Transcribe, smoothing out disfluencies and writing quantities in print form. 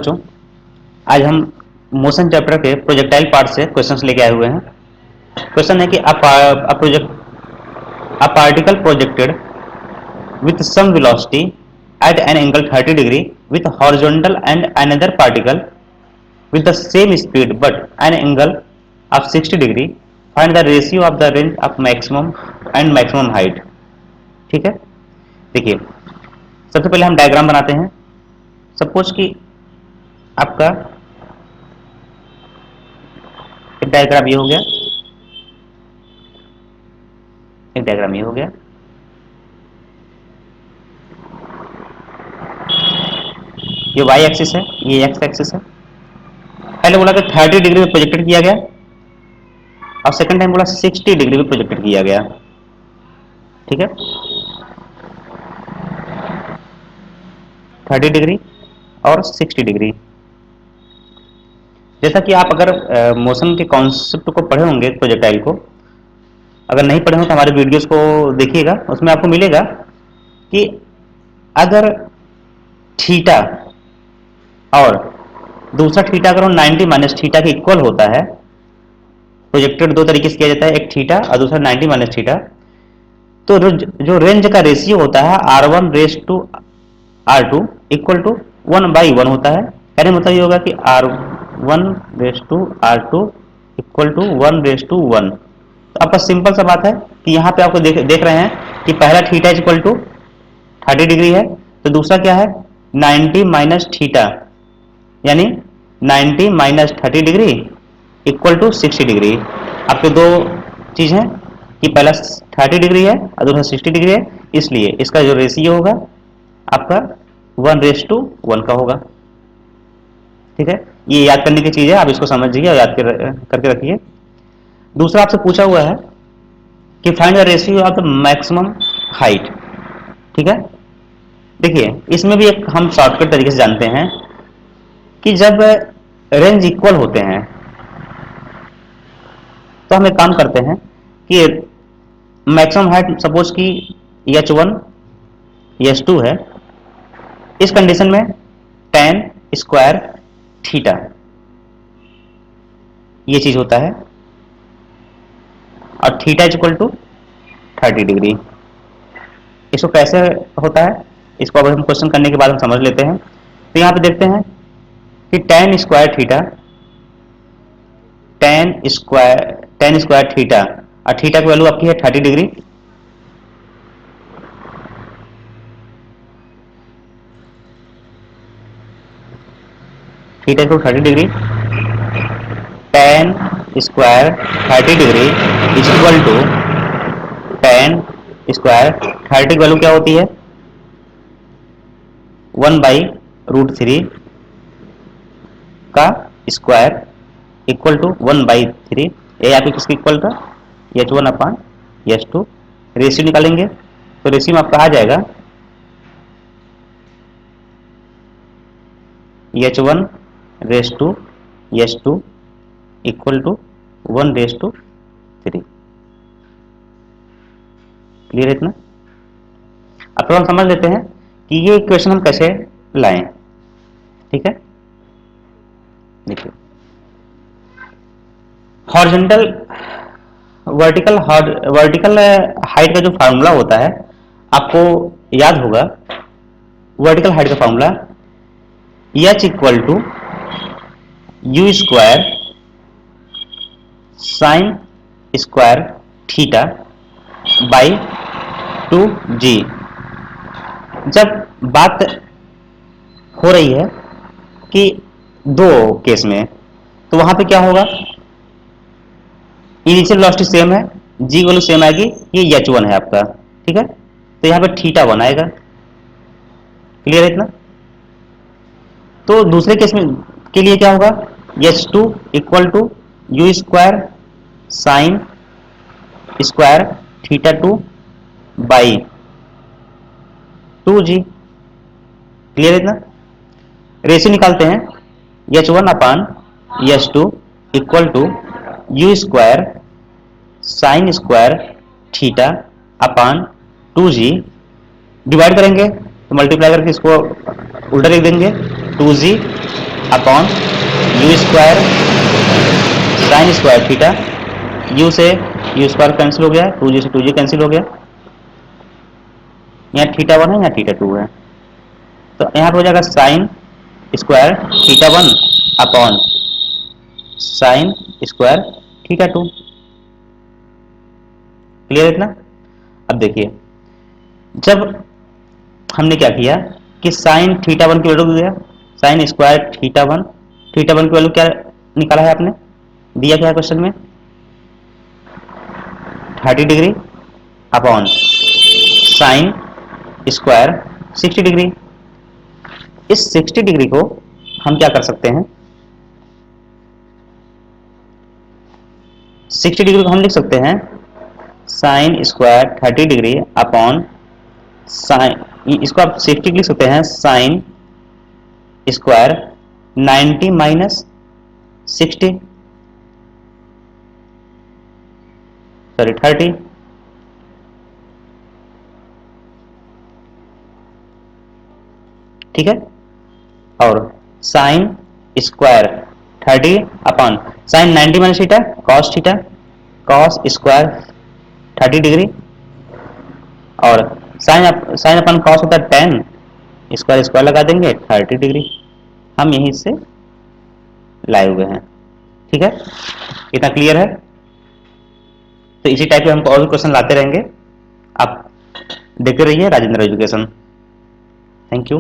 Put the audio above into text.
बच्चों, आज हम मोशन चैप्टर के प्रोजेक्टाइल पार्ट से क्वेश्चंस लेके आए हुए हैं। क्वेश्चन है कि a particle projected with some velocity at an angle 30 degree with horizontal and another particle with the same speed but an angle of 60 degree, find the ratio of the range of maximum and maximum height। ठीक है, देखिए सबसे पहले हम diagram बनाते हैं। Suppose कि आपका एक डायग्राम ये हो गया, एक डायग्राम ये हो गया, ये वाई एक्सिस है, ये एक्स एक्सिस है। पहले बोला कि 30 डिग्री में प्रोजेक्टेड किया गया और सेकंड टाइम बोला 60 डिग्री में प्रोजेक्टेड किया गया। ठीक है, 30 डिग्री और 60 डिग्री। जैसा कि आप अगर मोशन के कॉन्सेप्ट को पढ़े होंगे, प्रोजेक्टाइल को अगर नहीं पढ़े हो तो हमारे वीडियोस को देखिएगा, उसमें आपको मिलेगा कि अगर थीटा और दूसरा थीटा अगर 90 माइनस थीटा के इक्वल होता है, प्रोजेक्टेड दो तरीके से किया जाता है, एक थीटा और दूसरा 90 माइनस थीटा, तो जो रेंज का रेशियो होता है R1 रेस टू R2 इक्वल टू 1/1 होता है। कहने मतलब ये होगा कि R1 रेस टू R2 इक्वल टू 1 रेस टू 1। तो आपका सिंपल सा बात है कि यहाँ पे आपको देख रहे हैं कि पहला थीटा इक्वल टू 30 डिग्री है, तो दूसरा क्या है 90 माइनस थीटा, यानी 90 minus 30 degree equal to 60 degree. आपके दो चीज है कि पहला 30 डिग्री है और दूसरा 60 डिग्री है, इसलिए इसका जो रेशियो होगा आपका 1 रेस टू 1 का होगा। ठीक है, ये याद करने की चीज है, आप इसको समझिए और याद करके रखिए। दूसरा आपसे पूछा हुआ है कि find the ratio of the maximum height. ठीक है, देखिए इसमें भी एक हम शॉर्टकट तरीके से जानते हैं कि जब रेंज इक्वल होते हैं तो हम एक काम करते हैं कि मैक्सिमम हाइट सपोज कि h1 h2 है, इस कंडीशन में tan स्क्वायर थीटा ये चीज होता है और थीटा इक्वल टू 30 डिग्री। इसको कैसे होता है, इसको अब हम क्वेश्चन करने के बाद हम समझ लेते हैं। तो यहाँ पे देखते हैं कि tan square theta, tan square theta और थीटा की वैल्यू आपकी है 30 degree. Theta equal 30 degree, tan square 30 degree is equal to tan square 30 की वैल्यू क्या होती है 1/√3 का स्क्वायर इक्वल टू 1/3। ये आपके किसके इक्वल था h1/h2। रेशियो निकालेंगे तो रेशियो में आपका आ जाएगा h1 रेस टू h2 इक्वल टू 1 रेस टू 3। क्लियर है इतना? अब तो हम समझ लेते हैं कि ये इक्वेशन हम कैसे लाएं। ठीक है, देखिए हॉरिजॉन्टल वर्टिकल हाइट का जो फार्मूला होता है आपको याद होगा। वर्टिकल हाइट का formula h equal to u square sine square theta by 2g। जब बात हो रही है कि दो केस में, तो वहां पे क्या होगा, इनिशियल वेलोसिटी सेम है, जी वैल्यू सेम आएगी, ये h1 है आपका। ठीक है, तो यहाँ पे थीटा 1 आएगा। क्लियर है इतना? तो दूसरे केस में के लिए क्या होगा h2 equal to u square sine square theta 2 by 2g। Clear है इतना? रेशियो निकालते हैं h1/h2 equal to u square sine square theta upon 2g। Divide करेंगे तो मल्टीप्लाई करके इसको उल्टा लिख देंगे 2g upon u square sine square theta, u से यू स्क्वायर कैंसिल हो गया, 2g से 2g कैंसिल हो गया, यहाँ थीटा 1 है, यहाँ थीटा 2 है, तो यहाँ पे हो जाएगा sign square theta 1 upon sine square theta 2। Clear इतना? अब देखिए, जब हमने क्या किया कि साइन थीटा 1 की वैल्यू दिया, साइन स्क्वायर थीटा वन की वैल्यू क्या निकाला है आपने, दिया क्या है क्वेश्चन में, 30 degree upon sine square 60 degree. इस 60 डिग्री को हम क्या कर सकते हैं, 60 डिग्री को हम लिख सकते हैं sine square 30 degree upon sine, इसको आप 60 लिख सकते हैं साइन स्क्वायर 90 माइनस 60, सॉरी 30, ठीक है, और sine square 30 upon sine 90 minus theta cos square 30 degree, और साइन अपन कॉस होता है 10, स्क्वायर स्क्वायर लगा देंगे 30 डिग्री, हम यहीं से लाए हुए हैं। ठीक है, इतना क्लियर है? तो इसी टाइप के हमको और भी क्वेश्चन लाते रहेंगे, आप देखते रहिए राजेंद्र एजुकेशन। Thank you.